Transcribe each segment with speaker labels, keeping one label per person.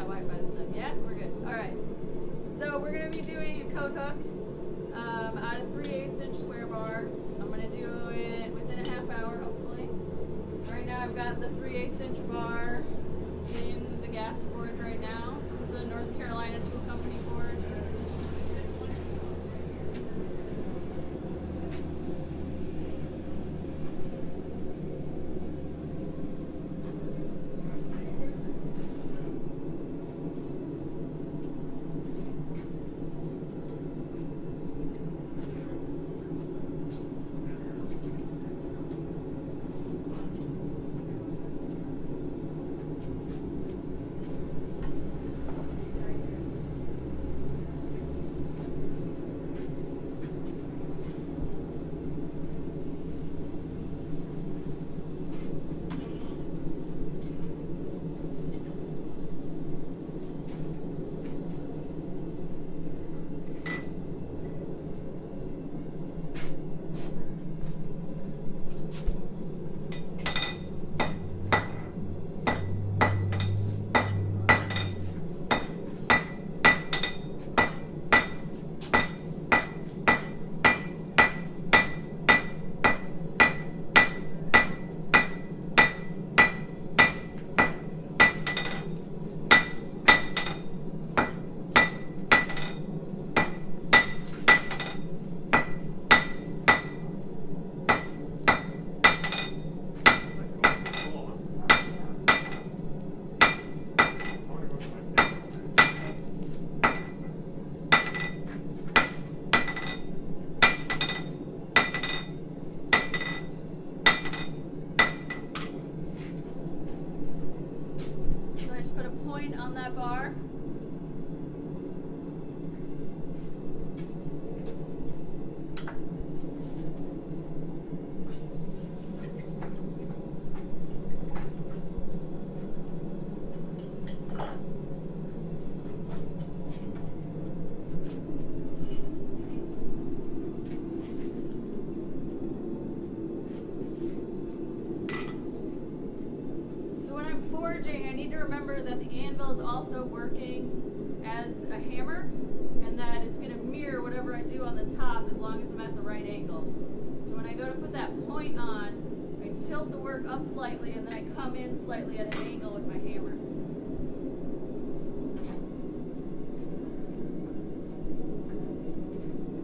Speaker 1: got Wi-Fi this time. Yeah, we're good. All right. So we're gonna be doing a coat hook out of 3/8 inch square bar. I'm gonna do it within a half hour, hopefully. Right now I've got the 3/8 inch bar in the gas forge right now. This is the North Carolina Tool Company forge. On that bar. I need to remember that the anvil is also working as a hammer and that it's going to mirror whatever I do on the top as long as I'm at the right angle. So when I go to put that point on, I tilt the work up slightly and then I come in slightly at an angle with my hammer.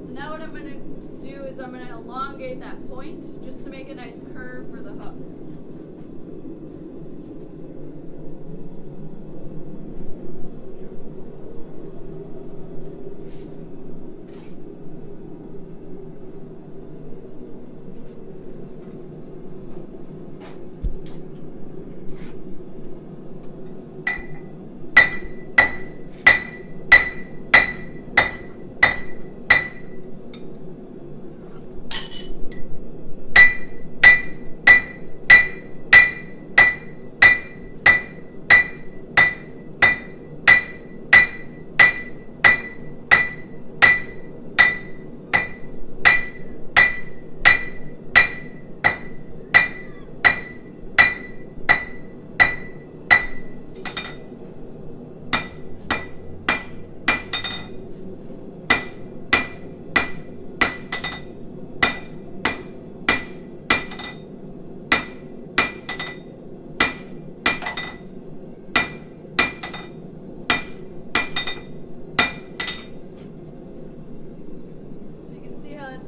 Speaker 1: So now what I'm going to do is I'm going to elongate that point just to make a nice curve for the hook.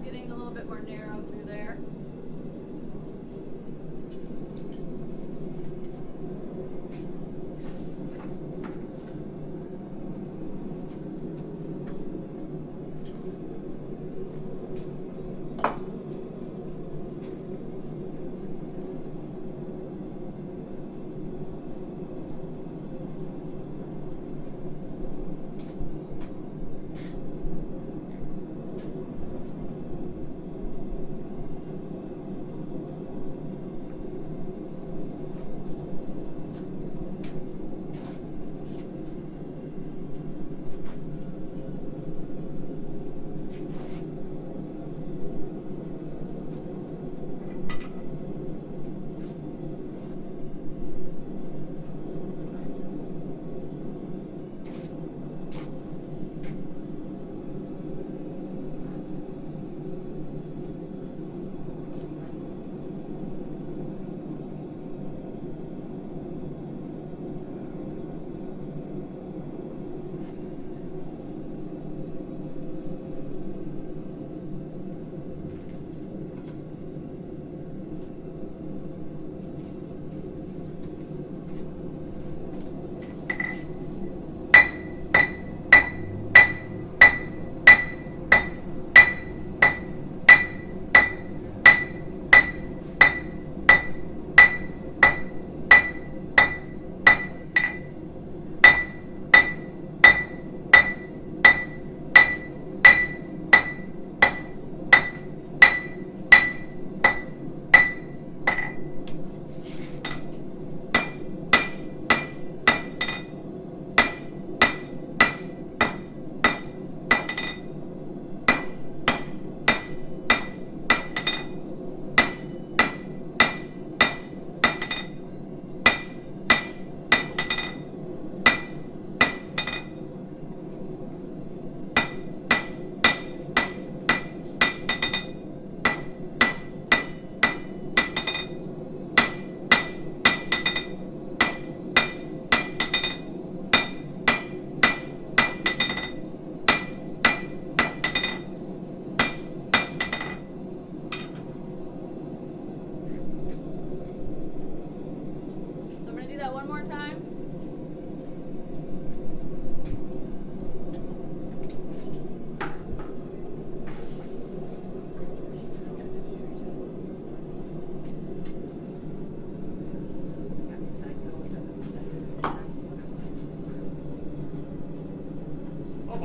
Speaker 1: Getting a little bit more narrow through there.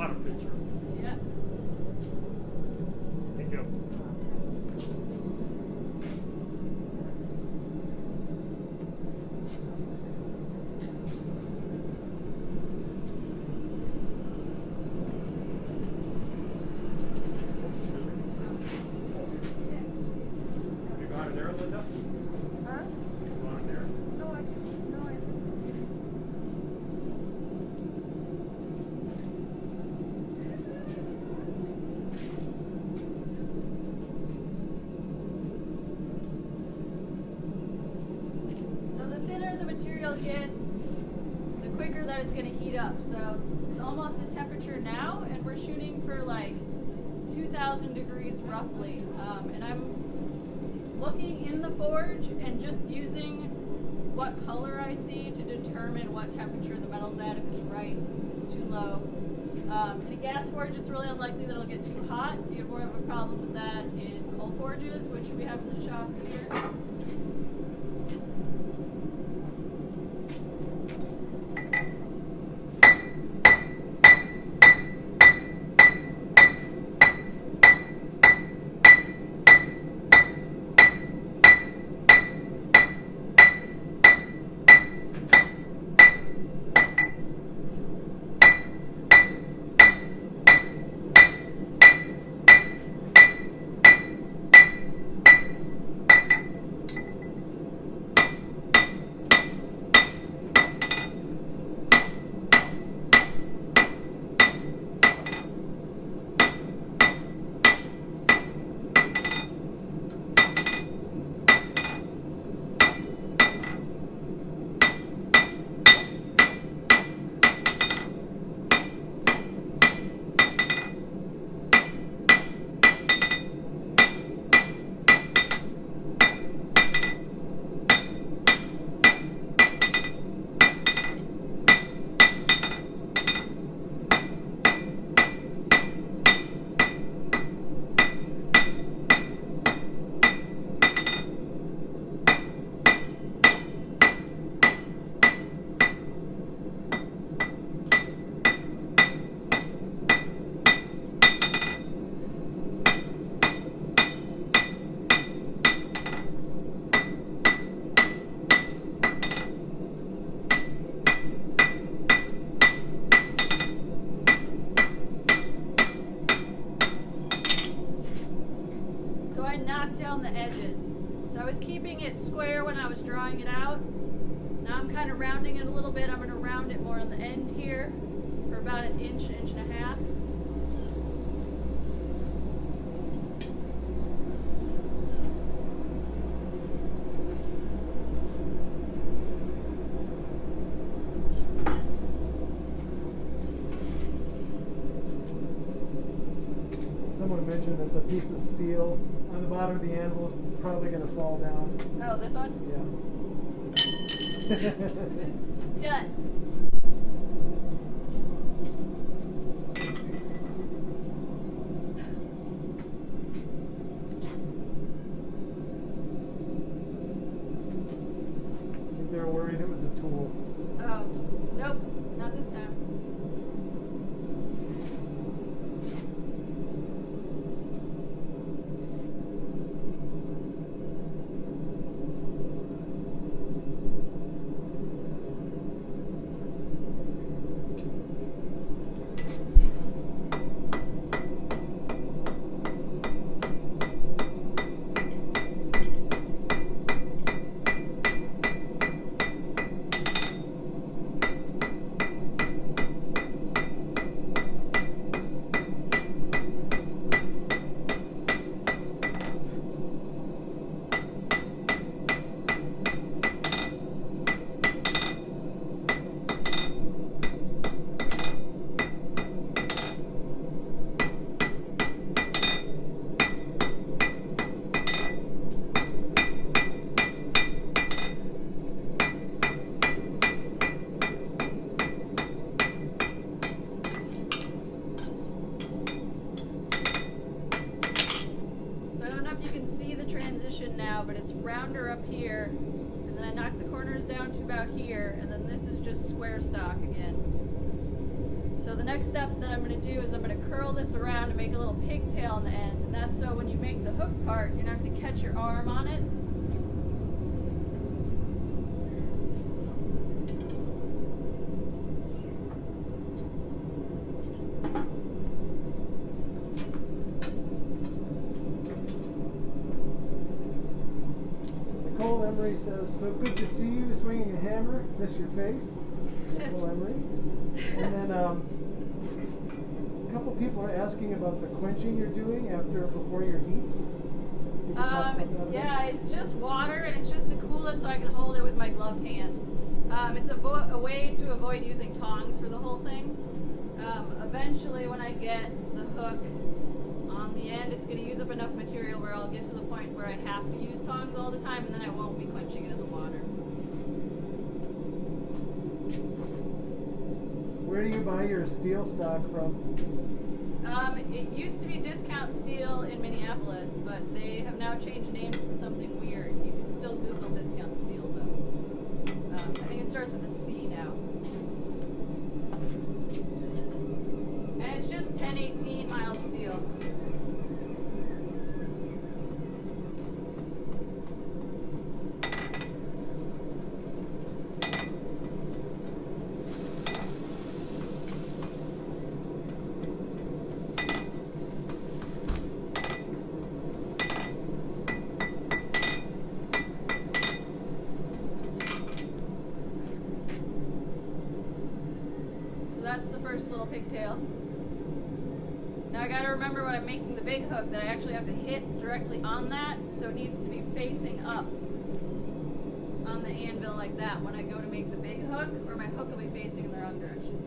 Speaker 2: lot of picture.
Speaker 1: Yeah.
Speaker 2: Thank you. You got it there, Linda?
Speaker 3: Huh?
Speaker 2: You got it there?
Speaker 3: No, I didn't. No, I didn't.
Speaker 1: So the thinner the material gets, the quicker that it's going to heat up. So it's almost at temperature now, and we're shooting for like 2,000 degrees roughly. And I'm looking in the forge and just using what color I see to determine what temperature the metal's at, if it's right, if it's too low. In a gas forge, it's really unlikely that it'll get too hot. You have more of a problem with that in coal forges, which we have in the shop here. The edges. So I was keeping it square when I was drawing it out. Now I'm kind of rounding it a little bit. I'm going to round it more on the end here for about an inch, inch and a half.
Speaker 4: Someone mentioned that the piece of steel on the bottom of the anvil is probably going to fall down.
Speaker 1: Oh, this one?
Speaker 4: Yeah.
Speaker 1: Done.
Speaker 4: I think they were worried it was a tool.
Speaker 1: Oh, nope, not this time. But it's rounder up here, and then I knock the corners down to about here, and then this is just square stock again. So the next step that I'm going to do is I'm going to curl this around and make a little pigtail on the end. And that's so when you make the hook part, you're not going to catch your arm on it.
Speaker 4: Nicole Emery says, so good to see you swinging a hammer. Miss your face. Nicole Emery. And then a couple people are asking about the quenching you're doing before your heats. Can you talk about that a bit?
Speaker 1: Yeah, it's just water and it's just to cool it so I can hold it with my gloved hand. It's a way to avoid using tongs for the whole thing. Eventually when I get the hook on the end, it's going to use up enough material where I'll get to the point where I have to use tongs all the time, and then I won't be quenching it in the water.
Speaker 4: Where do you buy your steel stock from?
Speaker 1: It used to be Discount Steel in Minneapolis, but they have now changed names to something weird. You can still Google Discount Steel, though. I think it starts with a C now. And it's just 1018 mild steel. That's the first little pigtail. Now I gotta remember when I'm making the big hook that I actually have to hit directly on that, so it needs to be facing up on the anvil like that when I go to make the big hook, or my hook will be facing in the wrong direction.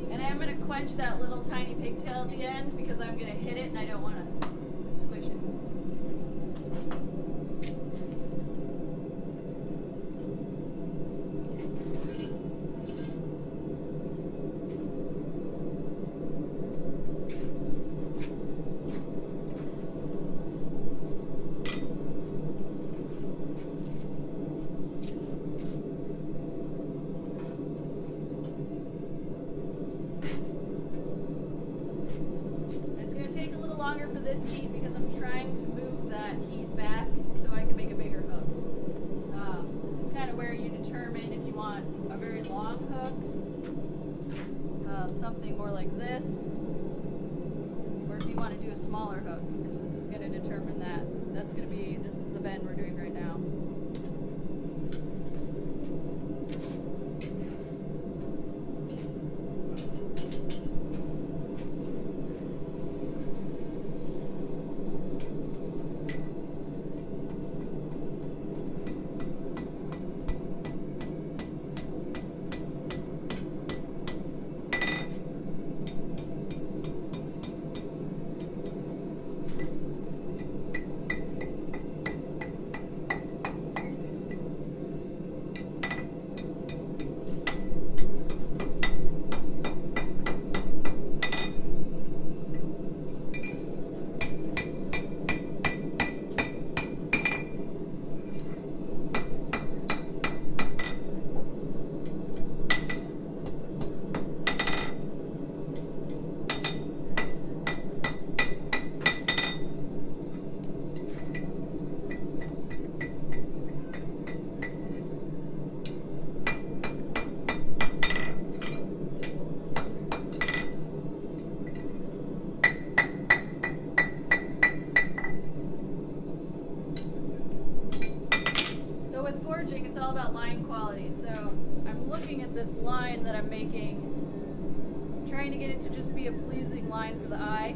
Speaker 1: And I'm gonna quench that little tiny pigtail at the end because I'm gonna hit it and I don't want to squish it. For this heat because I'm trying to move that heat back so I can make a bigger hook. This is kind of where you determine if you want a very long hook, something more like this, or if you want to do a smaller hook, because this is going to determine that. This is the bend we're doing right now. It's all about line quality. So I'm looking at this line that I'm making, trying to get it to just be a pleasing line for the eye.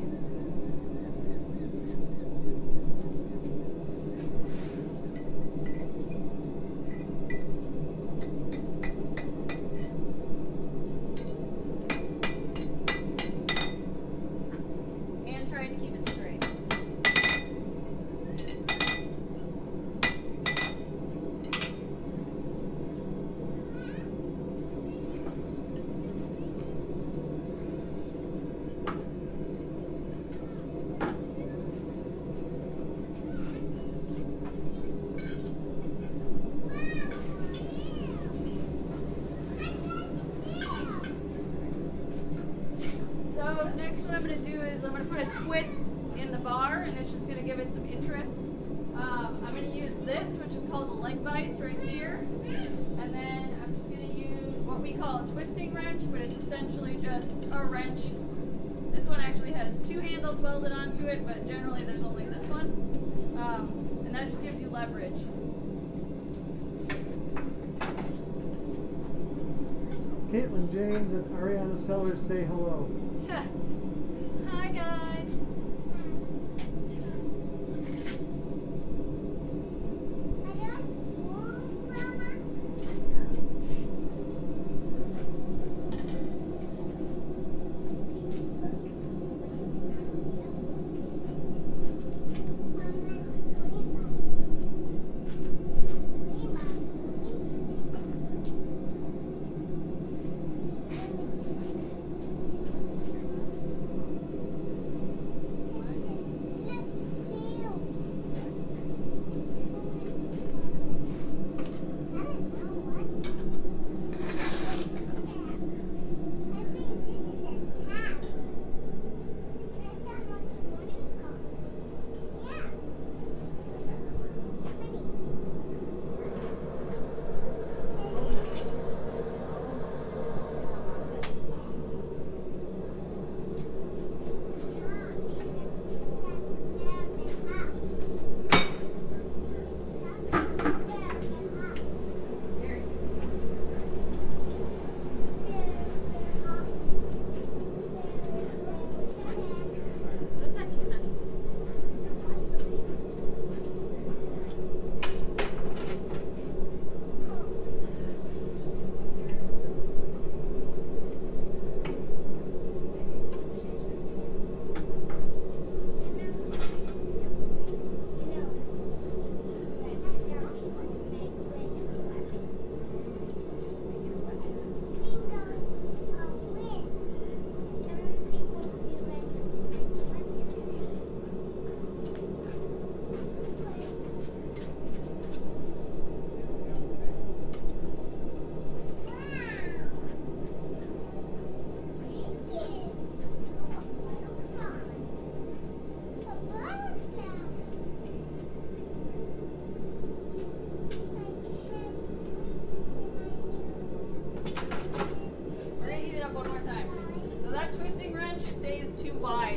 Speaker 1: And trying to keep it straight. put a twist in the bar, and it's just going to give it some interest. I'm going to use this, which is called the leg vise right here. And then I'm just going to use what we call a twisting wrench, but it's essentially just a wrench. This one actually has two handles welded onto it, but generally there's only this one. And that just gives you leverage.
Speaker 4: Caitlin James and Ariana Sellers say hello.
Speaker 1: Hi guys.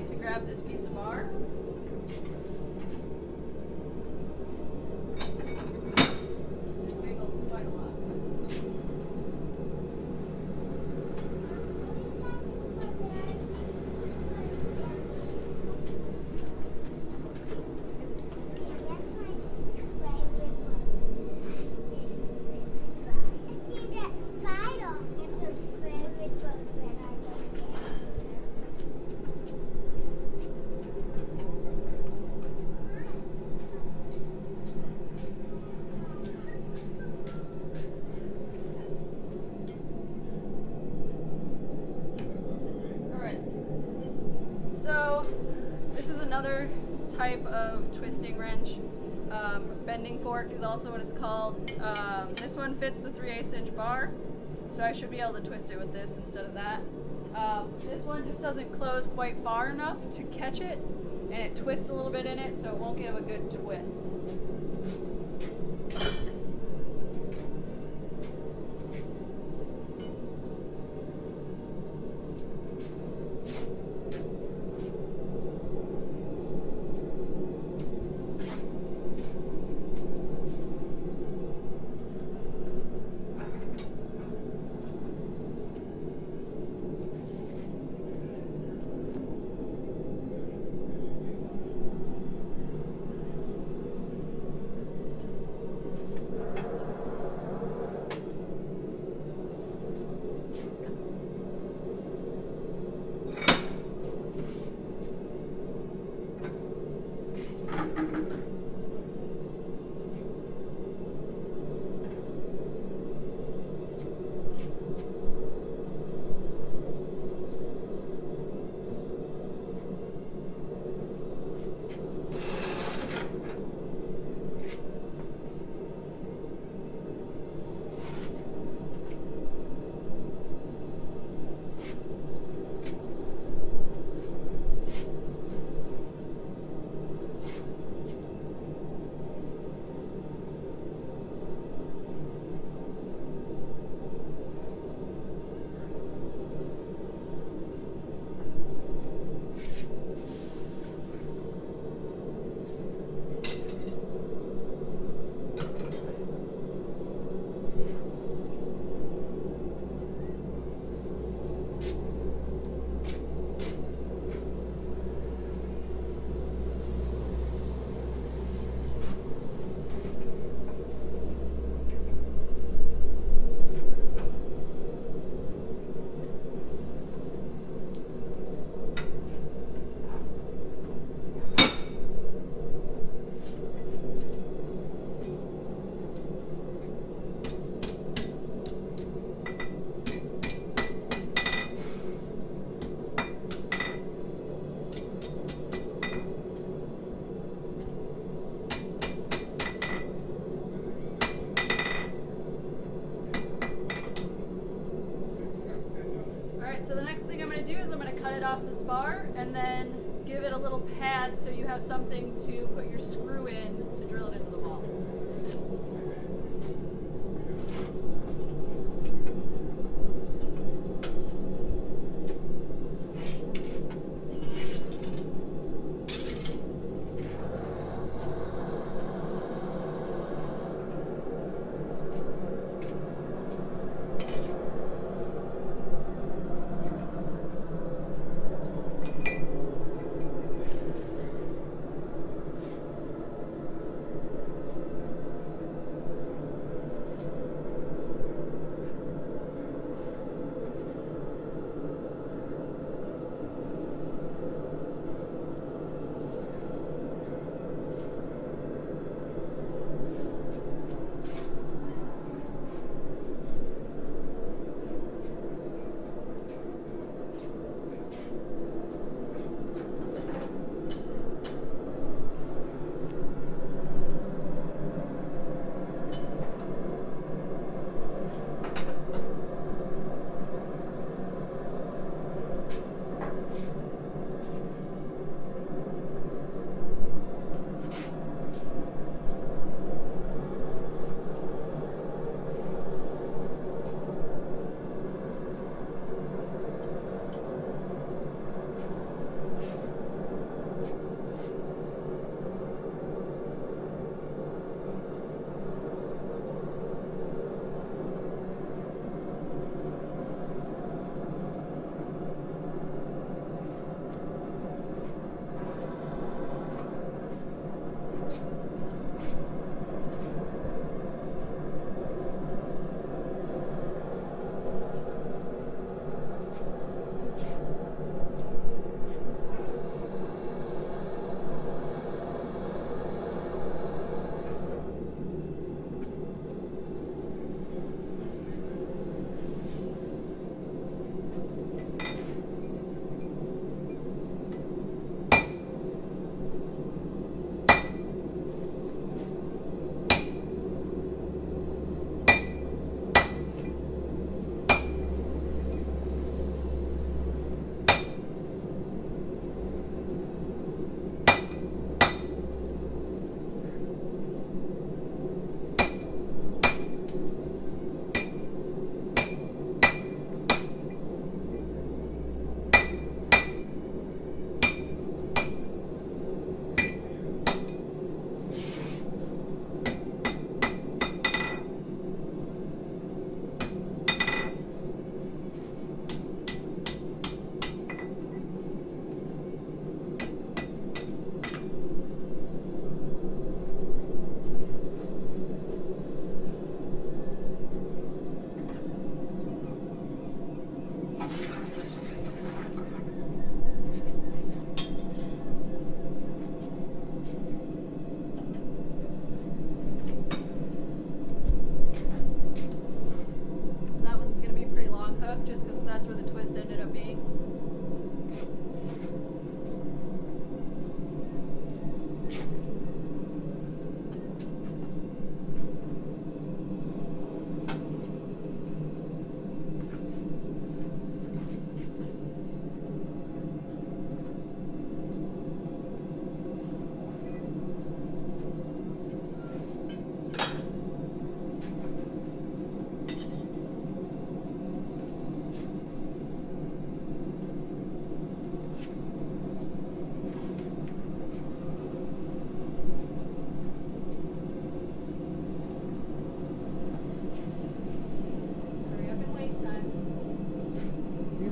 Speaker 1: To grab this piece of bar. It wiggles quite a lot. Another type of twisting wrench. Bending fork is also what it's called. This one fits the 3/8 inch bar, so I should be able to twist it with this instead of that. This one just doesn't close quite far enough to catch it, and it twists a little bit in it, so it won't give a good twist. bar, and then give it a little pad so you have something to put your screw in to drill it into the wall.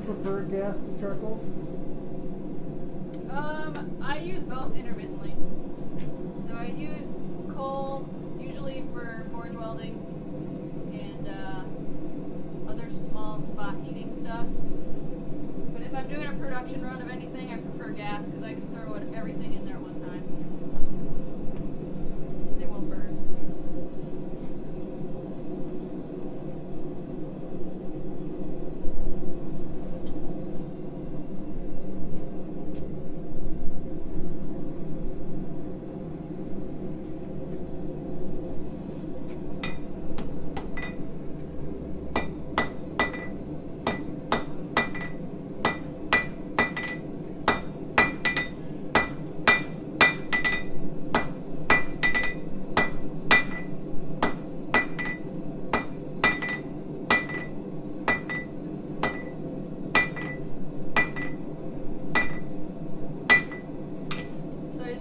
Speaker 4: prefer gas to charcoal?
Speaker 1: I use both intermittently. So I use coal usually for forge welding and other small spot heating stuff. But if I'm doing a production run of anything, I prefer gas because I can throw everything in there at one time. They won't burn.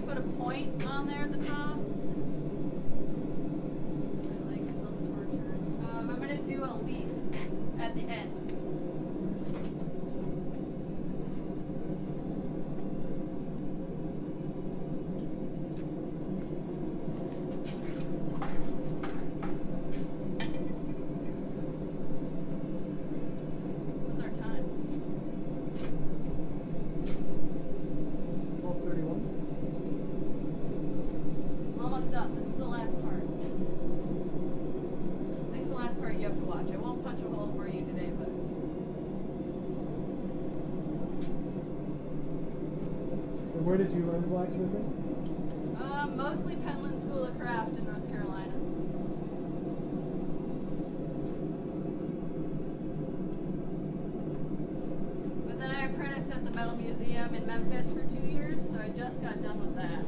Speaker 1: put a point on there at the top. I like self-torture. I'm going to do a leaf at the end. What's our time?
Speaker 4: 12:31.
Speaker 1: I'm almost done. This is the last part. At least the last part you have to watch. I won't punch a hole for you today, but
Speaker 4: And where did you learn blacksmithing?
Speaker 1: mostly Penland School of Craft in North Carolina. But then I apprenticed at the Metal Museum in Memphis for 2 years, so I just got done with that.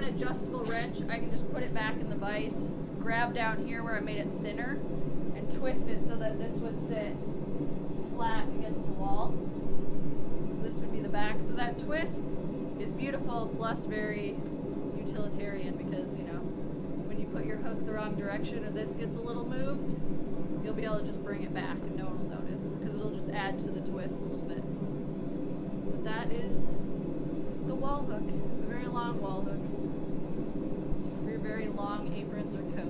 Speaker 1: Adjustable wrench, I can just put it back in the vise, grab down here where I made it thinner, and twist it so that this would sit flat against the wall. So this would be the back. So that twist is beautiful plus very utilitarian because, you know, when you put your hook the wrong direction or this gets a little moved, you'll be able to just bring it back and no one will notice because it'll just add to the twist a little bit. But that is the wall hook, a very long wall hook. Very long aprons or coats.